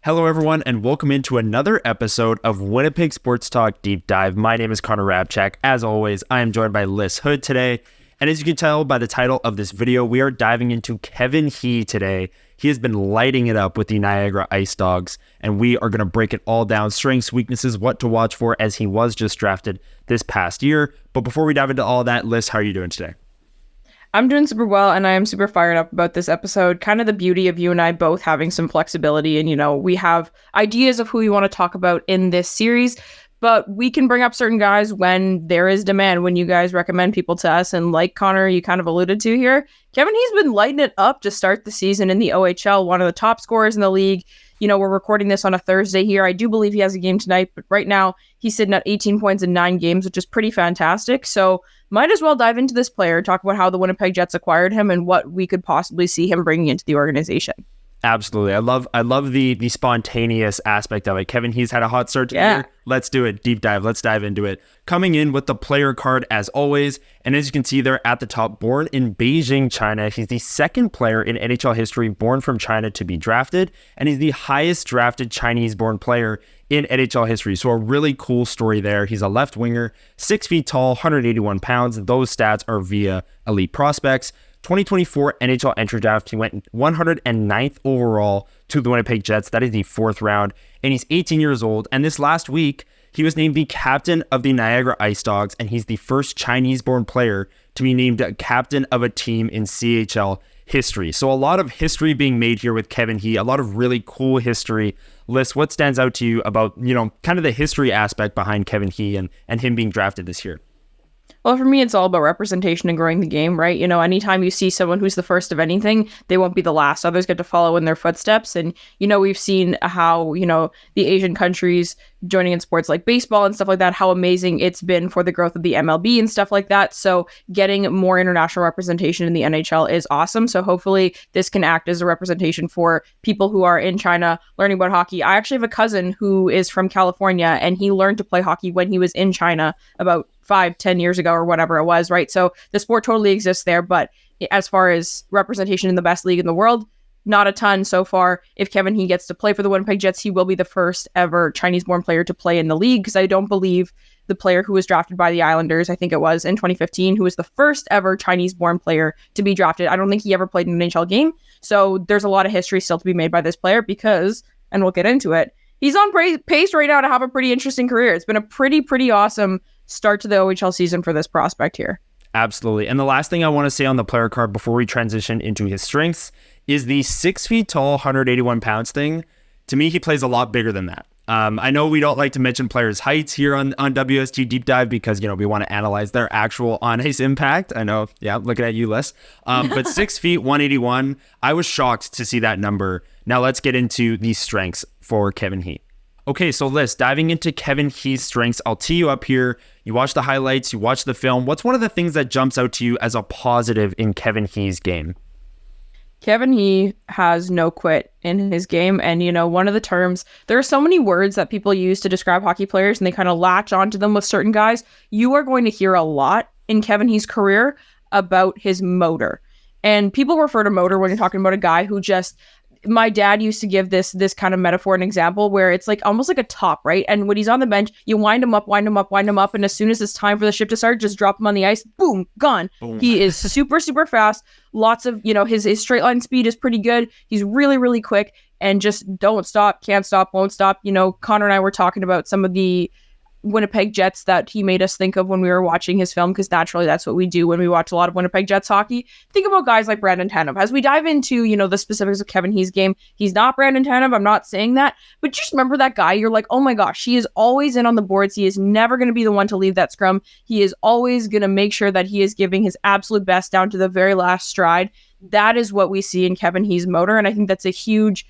Hello, everyone, and welcome into another episode of Winnipeg Sports Talk Deep Dive. My name is Hrabchak. As always, I am joined by Lyss Houde today. And as you can tell by the title of this video, we are diving into Kevin He today. He has been lighting it up with the Niagara Ice Dogs, and we are going to break it all down, strengths, weaknesses, what to watch for, as he was just drafted this past year. But before we dive into all that, Lyss, how are you doing today? I'm doing super well, and I am super fired up about this episode. Kind of the beauty of you and I both having some flexibility, and we have ideas of who we want to talk about in this series, but we can bring up certain guys when there is demand, when you guys recommend people to us. And like Connor, you kind of alluded to here, Kevin, he's been lighting it up to start the season in the OHL, one of the top scorers in the league. We're recording this on a Thursday here. I do believe he has a game tonight, but right now he's sitting at 18 points in 9 games, which is pretty fantastic. So might as well dive into this player, talk about how the Winnipeg Jets acquired him and what we could possibly see him bringing into the organization. Absolutely. I love the spontaneous aspect of it. Kevin, he's had a hot start to the year. Let's do it. Deep dive. Let's dive into it. Coming in with the player card as always. And as you can see there at the top, born in Beijing, China. He's the second player in NHL history born from China to be drafted. And he's the highest drafted Chinese-born player in NHL history. So a really cool story there. He's a left winger, 6 feet tall, 181 pounds. Those stats are via Elite Prospects. 2024 NHL entry draft, he went 109th overall to the Winnipeg Jets. That is the 4th round, and he's 18 years old. And this last week, he was named the captain of the Niagara Ice Dogs, and he's the first Chinese-born player to be named a captain of a team in CHL history. So a lot of history being made here with Kevin He, a lot of really cool history. Lyss, what stands out to you about, kind of the history aspect behind Kevin He and him being drafted this year? Well, for me, it's all about representation and growing the game, right? Anytime you see someone who's the first of anything, they won't be the last. Others get to follow in their footsteps. And, we've seen how, the Asian countries joining in sports like baseball and stuff like that, how amazing it's been for the growth of the MLB and stuff like that. So getting more international representation in the NHL is awesome. So hopefully this can act as a representation for people who are in China learning about hockey. I actually have a cousin who is from California, and he learned to play hockey when he was in China about 5-10 years ago or whatever it was, right? So the sport totally exists there, but as far as representation in the best league in the world, not a ton so far. If Kevin He gets to play for the Winnipeg Jets, he will be the first ever Chinese-born player to play in the league, because I don't believe the player who was drafted by the Islanders, I think it was in 2015, who was the first ever Chinese-born player to be drafted, I don't think he ever played in an NHL game. So there's a lot of history still to be made by this player because, and we'll get into it, he's on pace right now to have a pretty interesting career. It's been a pretty awesome start to the OHL season for this prospect here. Absolutely. And the last thing I want to say on the player card before we transition into his strengths is the 6 feet tall, 181 pounds thing. To me, he plays a lot bigger than that. I know we don't like to mention players' heights here on WST Deep Dive because, we want to analyze their actual on-ice impact. I know, looking at you, Lyss. But 6 feet, 181, I was shocked to see that number. Now let's get into the strengths for Kevin He. Okay, so Lyss, diving into Kevin He's strengths, I'll tee you up here. You watch the highlights, you watch the film. What's one of the things that jumps out to you as a positive in Kevin He's game? Kevin He has no quit in his game. And, one of the terms, there are so many words that people use to describe hockey players, and they kind of latch onto them with certain guys. You are going to hear a lot in Kevin He's career about his motor. And people refer to motor when you're talking about a guy who just... My dad used to give this kind of metaphor and example where it's like almost like a top, right? And when he's on the bench, you wind him up. And as soon as it's time for the shift to start, just drop him on the ice. Boom, gone. Boom. He is super fast. Lots of, his straight line speed is pretty good. He's really quick and just don't stop, can't stop, won't stop. Connor and I were talking about some of the Winnipeg Jets that he made us think of when we were watching his film, because naturally that's what we do when we watch a lot of Winnipeg Jets hockey. Think about guys like Brandon Tanev. As we dive into, the specifics of Kevin He's game, he's not Brandon Tanev, I'm not saying that, but just remember that guy, you're like, oh my gosh, he is always in on the boards. He is never going to be the one to leave that scrum. He is always going to make sure that he is giving his absolute best down to the very last stride. That is what we see in Kevin He's motor, and I think that's a huge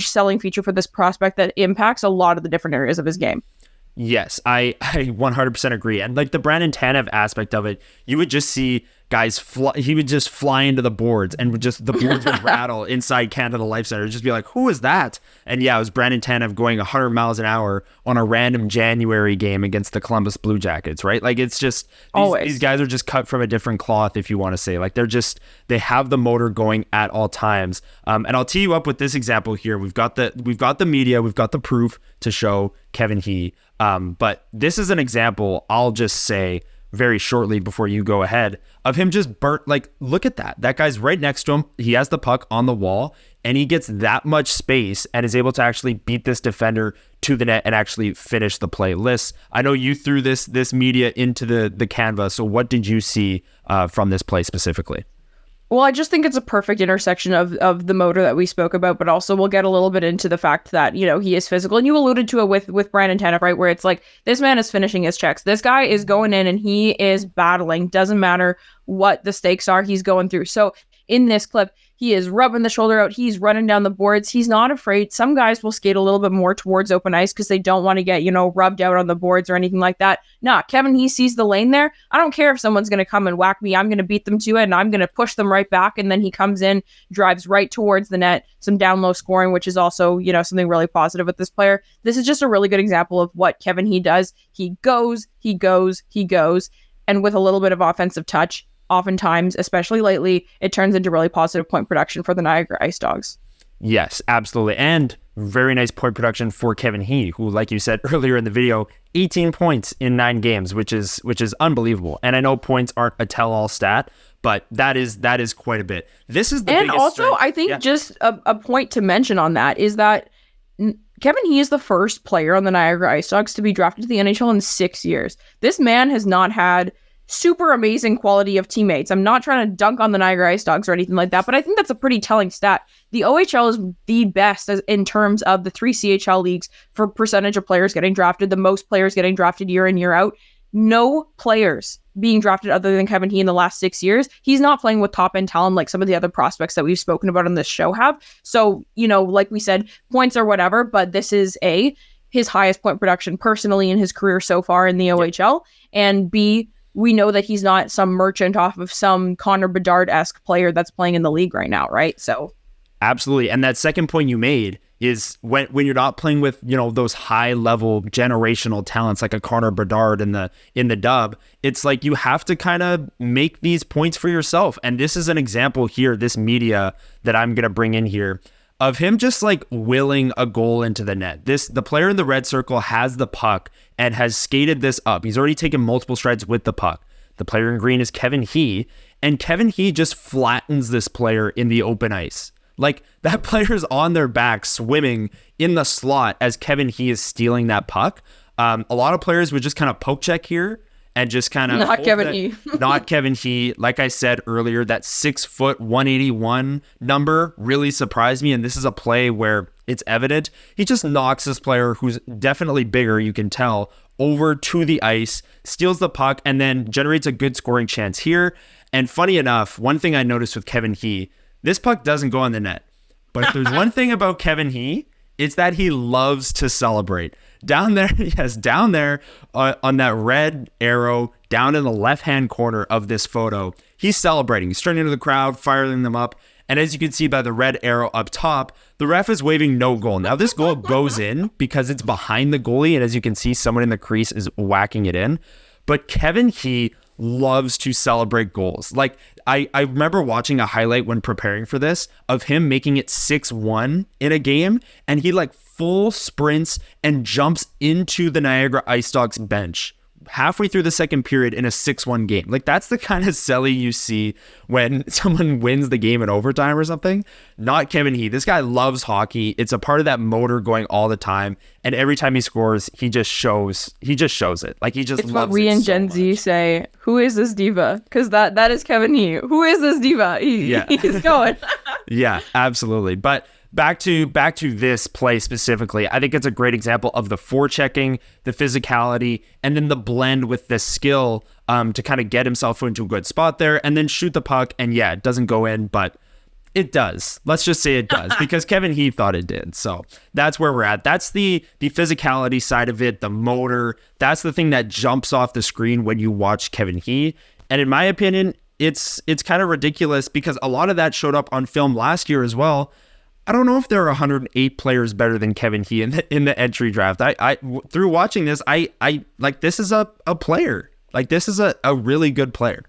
selling feature for this prospect that impacts a lot of the different areas of his game. Yes, I 100% agree. And like the Brandon Tanev aspect of it, you would just see he would just fly into the boards and the boards would rattle inside Canada Life Center. Just be like, who is that? And yeah, it was Brandon Tanev going 100 miles an hour on a random January game against the Columbus Blue Jackets, right? Like, it's just, these guys are just cut from a different cloth, if you want to say. Like, they have the motor going at all times. And I'll tee you up with this example here. We've got the media, we've got the proof to show Kevin He. But this is an example, I'll just say very shortly before you go ahead, of him just burnt. Like, look at that. That guy's right next to him. He has the puck on the wall and he gets that much space and is able to actually beat this defender to the net and actually finish the play. Lyss, I know you threw this media into the canvas. So what did you see from this play specifically? Well, I just think it's a perfect intersection of the motor that we spoke about, but also we'll get a little bit into the fact that, he is physical. And you alluded to it with Brandon Tanev, right? Where it's like, this man is finishing his checks. This guy is going in and he is battling. Doesn't matter what the stakes are, he's going through. So in this clip, he is rubbing the shoulder out. He's running down the boards. He's not afraid. Some guys will skate a little bit more towards open ice because they don't want to get, rubbed out on the boards or anything like that. Nah, Kevin, he sees the lane there. I don't care if someone's going to come and whack me. I'm going to beat them to it and I'm going to push them right back. And then he comes in, drives right towards the net, some down low scoring, which is also, something really positive with this player. This is just a really good example of what Kevin He does. He goes. And with a little bit of offensive touch, oftentimes, especially lately, it turns into really positive point production for the Niagara Ice Dogs. Yes, absolutely. And very nice point production for Kevin He, who, like you said earlier in the video, 18 points in 9 games, which is unbelievable. And I know points aren't a tell-all stat, but that is quite a bit. This is the and biggest also, strength. I think just a point to mention on that is that Kevin He is the first player on the Niagara Ice Dogs to be drafted to the NHL in 6 years. This man has not had super amazing quality of teammates. I'm not trying to dunk on the Niagara Ice Dogs or anything like that, but I think that's a pretty telling stat. The OHL is the best in terms of the 3 CHL leagues for percentage of players getting drafted, the most players getting drafted year in, year out. No players being drafted other than Kevin He in the last 6 years. He's not playing with top end talent like some of the other prospects that we've spoken about on this show have. So, like we said, points or whatever, but this is his highest point production personally in his career so far in the OHL, and B, we know that he's not some merchant off of some Connor Bedard-esque player that's playing in the league right now, right? So, absolutely. And that second point you made is when you're not playing with, those high level generational talents like a Connor Bedard in the dub, it's like you have to kind of make these points for yourself. And this is an example here, this media that I'm going to bring in here, of him just like willing a goal into the net. The player in the red circle has the puck and has skated this up. He's already taken multiple strides with the puck. The player in green is Kevin He, and Kevin He just flattens this player in the open ice. Like, that player's on their back swimming in the slot as Kevin He is stealing that puck. A lot of players would just kind of poke check here and just kind of not Kevin He. Not Kevin He. Like I said earlier, that 6', 181 number really surprised me. And this is a play where it's evident. He just knocks this player, who's definitely bigger, you can tell, over to the ice, steals the puck, and then generates a good scoring chance here. And funny enough, one thing I noticed with Kevin He, this puck doesn't go on the net. But if there's one thing about Kevin He, it's that he loves to celebrate. Down there on that red arrow, down in the left-hand corner of this photo, he's celebrating. He's turning to the crowd, firing them up. And as you can see by the red arrow up top, the ref is waving no goal. Now, this goal goes in because it's behind the goalie. And as you can see, someone in the crease is whacking it in. But Kevin He loves to celebrate goals. Like, I remember watching a highlight when preparing for this of him making it 6-1 in a game, and he like full sprints and jumps into the Niagara Ice Dogs bench halfway through the second period in a 6-1 game. Like, that's the kind of celly you see when someone wins the game in overtime or something. Not Kevin He. This guy loves hockey. It's a part of that motor going all the time. And every time he scores, he just shows it. Like, he just it's loves it. What we in so Gen much. Z say, who is this diva? Because that is Kevin He. Who is this diva? He's going. Yeah, absolutely. But back to this play specifically, I think it's a great example of the forechecking, the physicality, and then the blend with the skill to kind of get himself into a good spot there and then shoot the puck. And yeah, it doesn't go in, but it does. Let's just say it does because Kevin He thought it did. So that's where we're at. That's the physicality side of it, the motor. That's the thing that jumps off the screen when you watch Kevin He. And in my opinion, it's kind of ridiculous because a lot of that showed up on film last year as well. I don't know if there are 108 players better than Kevin He in the entry draft. I through watching this, I like, this is a player. Like, this is a really good player.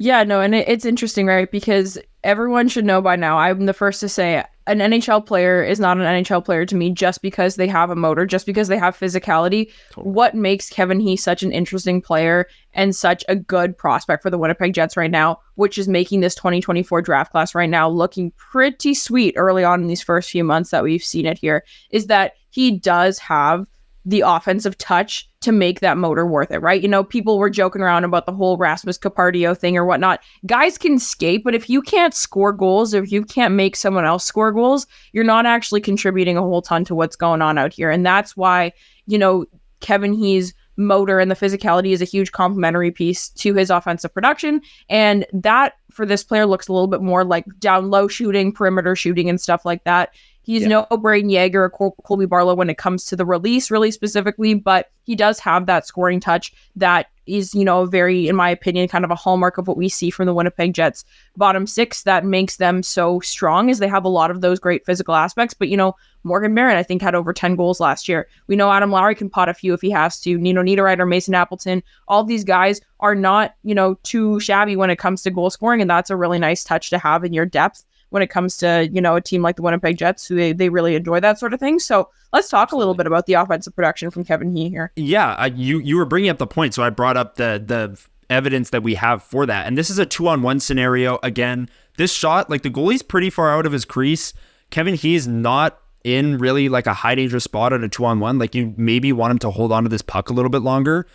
Yeah, no, and it's interesting, right? Because everyone should know by now, I'm the first to say, an NHL player is not an NHL player to me just because they have a motor, just because they have physicality. Totally. What makes Kevin He such an interesting player and such a good prospect for the Winnipeg Jets right now, which is making this 2024 draft class right now looking pretty sweet early on in these first few months that we've seen it here, is that he does have the offensive touch to make that motor worth it, right? You know, people were joking around about the whole Rasmus Capardio thing or whatnot. Guys can skate, but if you can't score goals, or if you can't make someone else score goals, you're not actually contributing a whole ton to what's going on out here. And that's why, you know, Kevin He's motor and the physicality is a huge complementary piece to his offensive production. And that for this player looks a little bit more like down low shooting, perimeter shooting and stuff like that. He's no Braden Yeager or Colby Barlow when it comes to the release really specifically, but he does have that scoring touch that is, you know, very, in my opinion, kind of a hallmark of what we see from the Winnipeg Jets bottom six that makes them so strong, is they have a lot of those great physical aspects. But, you know, Morgan Barron, I think, had over 10 goals last year. We know Adam Lowry can pot a few if he has to. Nino Niederreiter, Mason Appleton, all these guys are not, you know, too shabby when it comes to goal scoring, and that's a really nice touch to have in your depth when it comes to, you know, a team like the Winnipeg Jets, who they really enjoy that sort of thing. So let's talk a little bit about the offensive production from Kevin He here. Yeah, you were bringing up the point, so I brought up the evidence that we have for that. And this is a 2-on-1 scenario. Again, this shot, like, the goalie's pretty far out of his crease. Kevin He is not in really like a high danger spot on a 2-on-1. Like, you maybe want him to hold on to this puck a little bit longer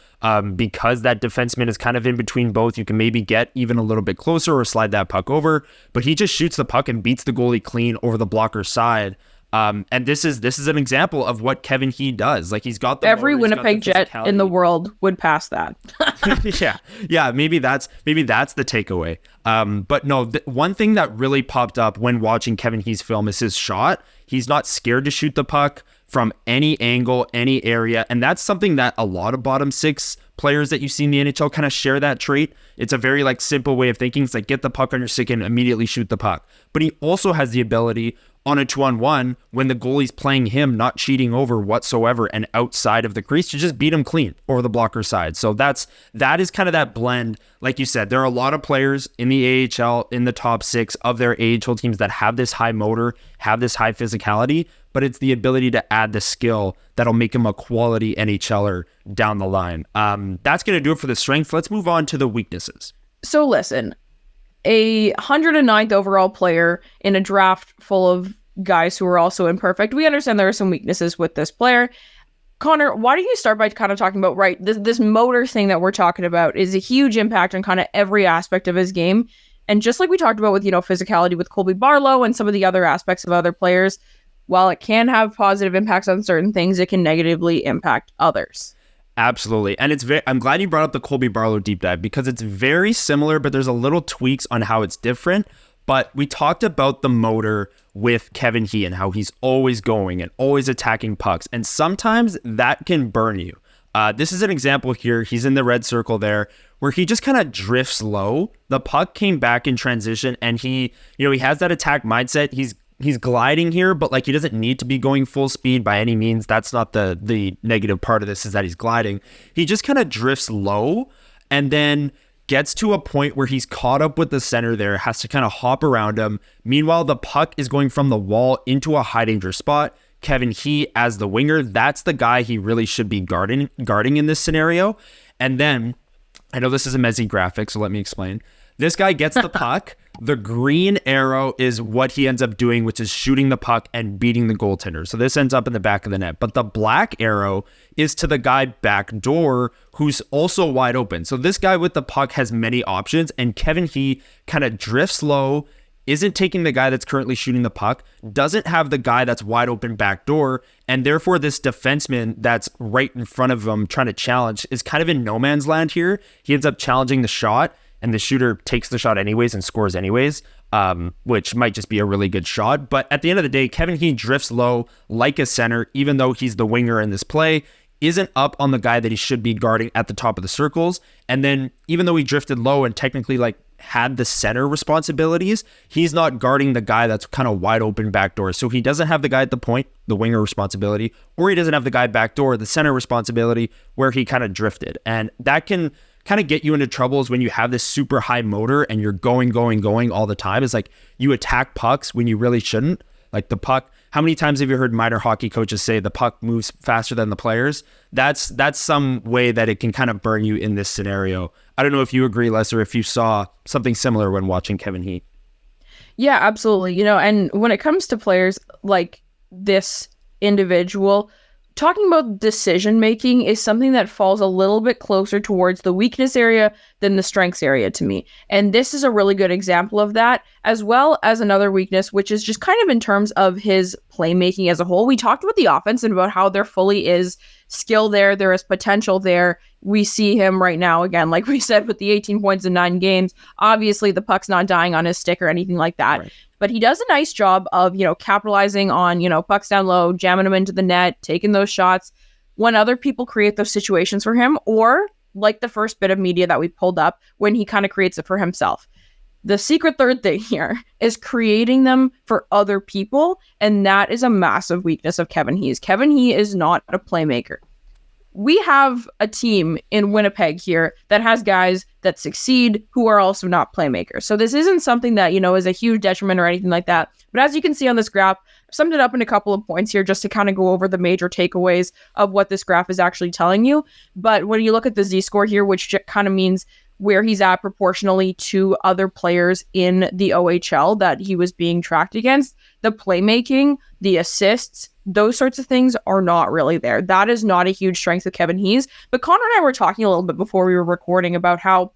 because that defenseman is kind of in between both. You can maybe get even a little bit closer or slide that puck over, but he just shoots the puck and beats the goalie clean over the blocker's side. And this is an example of what Kevin He does. Like, he's got the every Winnipeg Jet in the world would pass that. yeah. Maybe that's the takeaway. But no, one thing that really popped up when watching Kevin He's film is his shot. He's not scared to shoot the puck from any angle, any area, and that's something that a lot of bottom six players that you see in the NHL kind of share that trait. It's a very like simple way of thinking. It's like, get the puck on your stick and immediately shoot the puck. But he also has the ability on a 2-on-1 when the goalie's playing him, not cheating over whatsoever and outside of the crease, to just beat him clean over the blocker side. So that is kind of that blend. Like you said, there are a lot of players in the AHL in the top six of their AHL teams that have this high motor, have this high physicality, but it's the ability to add the skill that'll make him a quality NHLer down the line. That's going to do it for the strengths. Let's move on to the weaknesses. So listen, a 109th overall player in a draft full of guys who are also imperfect. We understand there are some weaknesses with this player. Connor, why don't you start by kind of talking about, right, this motor thing that we're talking about is a huge impact on kind of every aspect of his game. And just like we talked about with, you know, physicality with Colby Barlow and some of the other aspects of other players, while it can have positive impacts on certain things, it can negatively impact others. Absolutely. And I'm glad you brought up the Colby Barlow deep dive, because it's very similar, but there's a little tweaks on how it's different. But we talked about the motor with Kevin He and how he's always going and always attacking pucks. And sometimes that can burn you. This is an example here. He's in the red circle there where he just kind of drifts low. The puck came back in transition and he has that attack mindset. He's gliding here, but like, he doesn't need to be going full speed by any means. That's not the negative part of this, is that he's gliding. He just kind of drifts low and then gets to a point where he's caught up with the center there, has to kind of hop around him. Meanwhile, the puck is going from the wall into a high danger spot. Kevin He, as the winger, that's the guy he really should be guarding in this scenario. And then, I know this is a messy graphic, so let me explain. This guy gets the puck. The green arrow is what he ends up doing, which is shooting the puck and beating the goaltender. So this ends up in the back of the net. But the black arrow is to the guy back door who's also wide open. So this guy with the puck has many options, and Kevin He kind of drifts low, isn't taking the guy that's currently shooting the puck, doesn't have the guy that's wide open back door, and therefore this defenseman that's right in front of him trying to challenge is kind of in no man's land here. He ends up challenging the shot, and the shooter takes the shot anyways and scores anyways, which might just be a really good shot. But at the end of the day, Kevin He drifts low like a center, even though he's the winger in this play, isn't up on the guy that he should be guarding at the top of the circles. And then even though he drifted low and technically like had the center responsibilities, he's not guarding the guy that's kind of wide open backdoor. So he doesn't have the guy at the point, the winger responsibility, or he doesn't have the guy backdoor, the center responsibility, where he kind of drifted. And that can kind of get you into troubles when you have this super high motor and you're going all the time. It's like you attack pucks when you really shouldn't. Like the puck, how many times have you heard minor hockey coaches say the puck moves faster than the players? That's some way that it can kind of burn you in this scenario. I don't know if you agree, Les, or if you saw something similar when watching Kevin He. Yeah, absolutely. And when it comes to players like this individual, talking about decision making is something that falls a little bit closer towards the weakness area than the strengths area to me. And this is a really good example of that, as well as another weakness, which is just kind of in terms of his playmaking as a whole. We talked about the offense and about how there fully is skill there. There is potential there. We see him right now, again, like we said, with the 18 points in 9 games. Obviously, the puck's not dying on his stick or anything like that. Right. But he does a nice job of, capitalizing on, pucks down low, jamming them into the net, taking those shots when other people create those situations for him, or like the first bit of media that we pulled up when he kind of creates it for himself. The secret third thing here is creating them for other people, and that is a massive weakness of Kevin He. Kevin He is not a playmaker. We have a team in Winnipeg here that has guys that succeed who are also not playmakers. So this isn't something that, is a huge detriment or anything like that. But as you can see on this graph, I've summed it up in a couple of points here just to kind of go over the major takeaways of what this graph is actually telling you. But when you look at the Z-score here, which kind of means where he's at proportionally to other players in the OHL that he was being tracked against, the playmaking, the assists, those sorts of things are not really there. That is not a huge strength of Kevin He's. But Connor and I were talking a little bit before we were recording about how,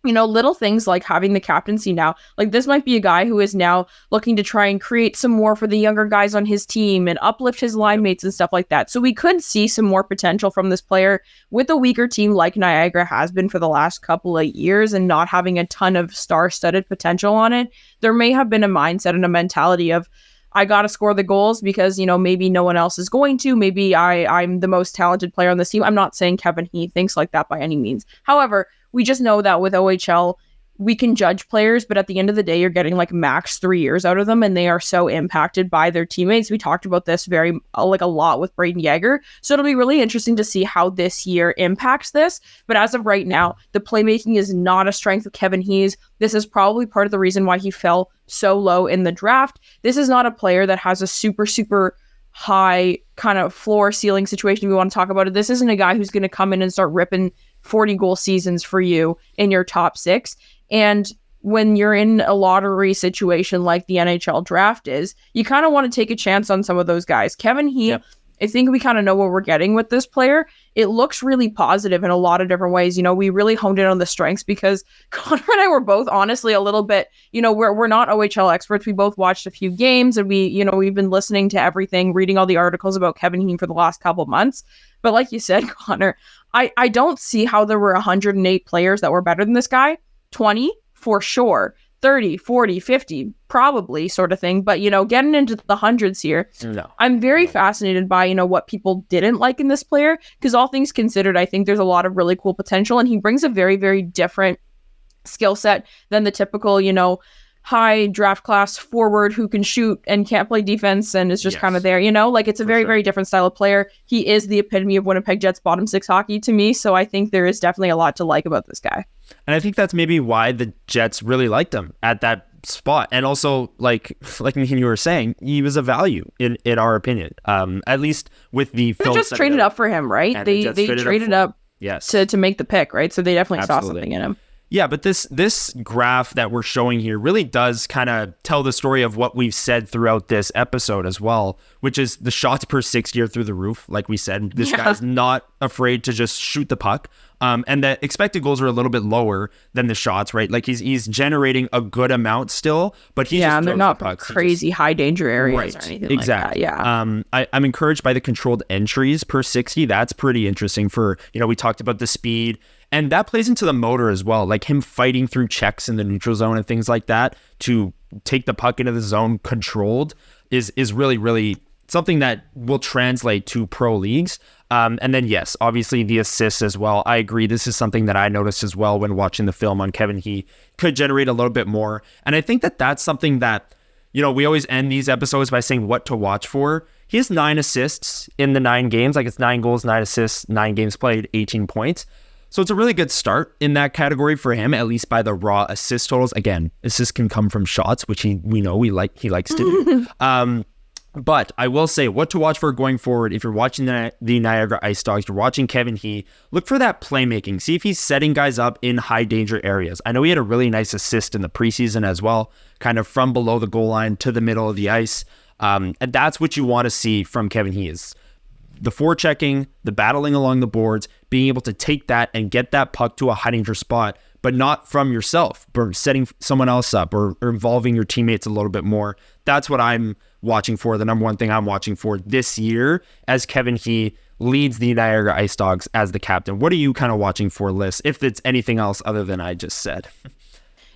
little things like having the captaincy now, like this might be a guy who is now looking to try and create some more for the younger guys on his team and uplift his line mates and stuff like that. So we could see some more potential from this player with a weaker team like Niagara has been for the last couple of years and not having a ton of star-studded potential on it. There may have been a mindset and a mentality of, I got to score the goals because, maybe no one else is going to. Maybe I'm the most talented player on this team. I'm not saying Kevin He thinks like that by any means. However, we just know that with OHL, we can judge players, but at the end of the day, you're getting like max 3 years out of them, and they are so impacted by their teammates. We talked about this a lot with Braden Yeager. So it'll be really interesting to see how this year impacts this. But as of right now, the playmaking is not a strength of Kevin He's. This is probably part of the reason why he fell so low in the draft. This is not a player that has a super, super high kind of floor ceiling situation we want to talk about it. This isn't a guy who's going to come in and start ripping 40 goal seasons for you in your top 6. And when you're in a lottery situation like the NHL draft is, you kind of want to take a chance on some of those guys. Kevin He, yep. I think we kind of know what we're getting with this player. It looks really positive in a lot of different ways. We really honed in on the strengths because Connor and I were both honestly a little bit, we're not OHL experts. We both watched a few games and we've been listening to everything, reading all the articles about Kevin He for the last couple of months. But like you said, Connor, I don't see how there were 108 players that were better than this guy. 20 for sure, 30, 40, 50 probably sort of thing, but getting into the hundreds here, no. I'm very fascinated by what people didn't like in this player, because all things considered, I think there's a lot of really cool potential, and he brings a very, very different skill set than the typical high draft class forward who can shoot and can't play defense and is just kind of there, it's a very, very different style of player. He is the epitome of Winnipeg Jets bottom 6 hockey to me, so I think there is definitely a lot to like about this guy. And I think that's maybe why the Jets really liked him at that spot. And also, like you were saying, he was a value in our opinion. At least with the They just traded up for him, right? And they traded up yes. to make the pick, right? So they definitely saw something in him. Yeah, but this graph that we're showing here really does kind of tell the story of what we've said throughout this episode as well, which is the shots per 60 are through the roof. Like we said, this guy's not afraid to just shoot the puck. And the expected goals are a little bit lower than the shots, right? Like he's generating a good amount still, but he just and they're not the pucks. Crazy high danger areas or anything exactly. like that. Yeah. I'm encouraged by the controlled entries per 60. That's pretty interesting for, we talked about the speed. And that plays into the motor as well, like him fighting through checks in the neutral zone and things like that to take the puck into the zone controlled is really, really something that will translate to pro leagues. And then, yes, obviously the assists as well. I agree. This is something that I noticed as well when watching the film on Kevin. He could generate a little bit more. And I think that that's something that, we always end these episodes by saying what to watch for. He has 9 assists in the 9 games. Like, it's 9 goals, 9 assists, 9 games played, 18 points. So it's a really good start in that category for him, at least by the raw assist totals. Again, assists can come from shots, which he likes to do. But I will say what to watch for going forward. If you're watching the Niagara Ice Dogs, you're watching Kevin He, look for that playmaking. See if he's setting guys up in high danger areas. I know he had a really nice assist in the preseason as well, kind of from below the goal line to the middle of the ice. And that's what you want to see from Kevin He, is the forechecking, the battling along the boards, being able to take that and get that puck to a high danger spot, but not from yourself, but setting someone else up or involving your teammates a little bit more. That's what I'm watching for. The number one thing I'm watching for this year as Kevin He leads the Niagara Ice Dogs as the captain. What are you kind of watching for, Lyss, if it's anything else other than I just said?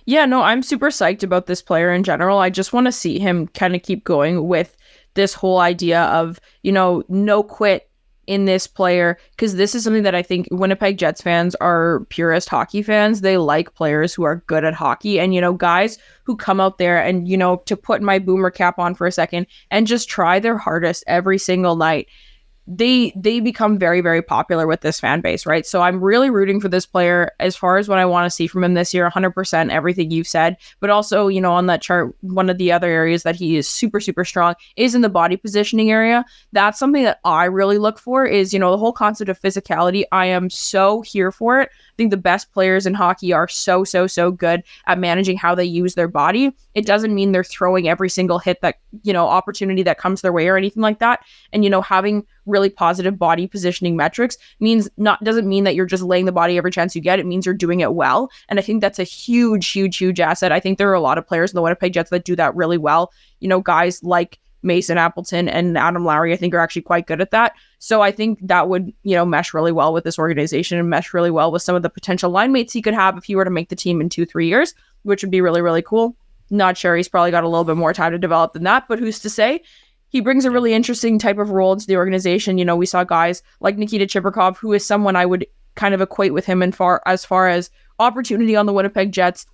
Yeah, no, I'm super psyched about this player in general. I just want to see him kind of keep going with this whole idea of, no quit in this player, because this is something that I think Winnipeg Jets fans are purist hockey fans. They like players who are good at hockey, and guys who come out there and to put my boomer cap on for a second and just try their hardest every single night. They become very, very popular with this fan base, right? So I'm really rooting for this player as far as what I want to see from him this year. 100% everything you've said, but also, on that chart, one of the other areas that he is super, super strong is in the body positioning area. That's something that I really look for is, the whole concept of physicality. I am so here for it. I think the best players in hockey are so, so, so good at managing how they use their body. It doesn't mean they're throwing every single hit that, opportunity that comes their way or anything like that. And, having really positive body positioning metrics doesn't mean that you're just laying the body every chance you get. It means you're doing it well. And I think that's a huge, huge, huge asset. I think there are a lot of players in the Winnipeg Jets that do that really well. Guys like Mason Appleton and Adam Lowry, I think, are actually quite good at that. So I think that would, mesh really well with this organization and mesh really well with some of the potential line mates he could have if he were to make the team in 2-3 years, which would be really, really cool. Not sure. He's probably got a little bit more time to develop than that, but who's to say? He brings a really interesting type of role into the organization. We saw guys like Nikita Chibrikov, who is someone I would kind of equate with him as far as opportunity on the Winnipeg Jets.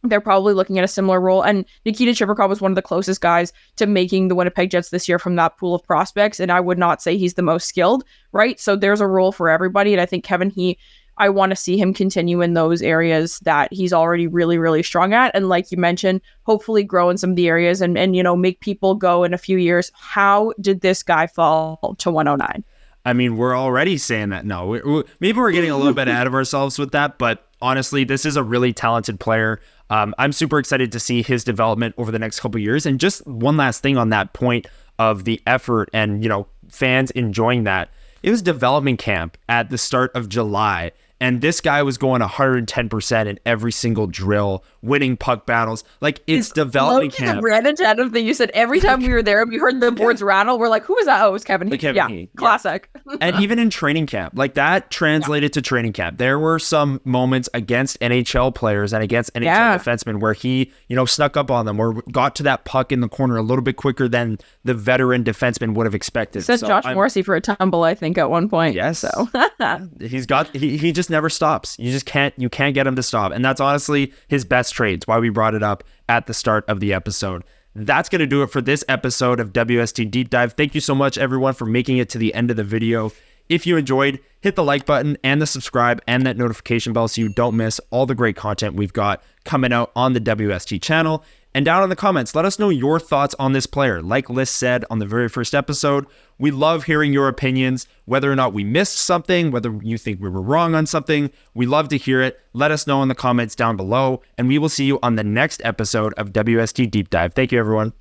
They're probably looking at a similar role. And Nikita Chibrikov was one of the closest guys to making the Winnipeg Jets this year from that pool of prospects. And I would not say he's the most skilled, right? So there's a role for everybody. And I think Kevin He, I want to see him continue in those areas that he's already really, really strong at. And like you mentioned, hopefully grow in some of the areas and make people go in a few years. How did this guy fall to 109? I mean, we're already saying that. No, maybe we're getting a little bit out of ourselves with that. But honestly, this is a really talented player. I'm super excited to see his development over the next couple of years. And just one last thing on that point of the effort and, fans enjoying that. It was development camp at the start of July. And this guy was going 110% in every single drill, winning puck battles. Like, it's development camp. You said every time we were there, we heard the boards rattle. We're like, who is that? Oh, it was Kevin He. Classic. And even in training camp, like that translated to training camp. There were some moments against NHL players and against NHL defensemen where he, snuck up on them or got to that puck in the corner a little bit quicker than the veteran defenseman would have expected. Set Josh Morrissey for a tumble, I think, at one point. Yes. So he just never stops. You can't get him to stop. And that's honestly his best trait. It's why we brought it up at the start of the episode. That's going to do it for this episode of WST Deep Dive. Thank you so much, everyone, for making it to the end of the video. If you enjoyed, hit the like button and the subscribe and that notification bell so you don't miss all the great content we've got coming out on the WST channel. And down in the comments, let us know your thoughts on this player. Like Lyss said on the very first episode, we love hearing your opinions, whether or not we missed something, whether you think we were wrong on something. We love to hear it. Let us know in the comments down below, and we will see you on the next episode of WST Deep Dive. Thank you, everyone.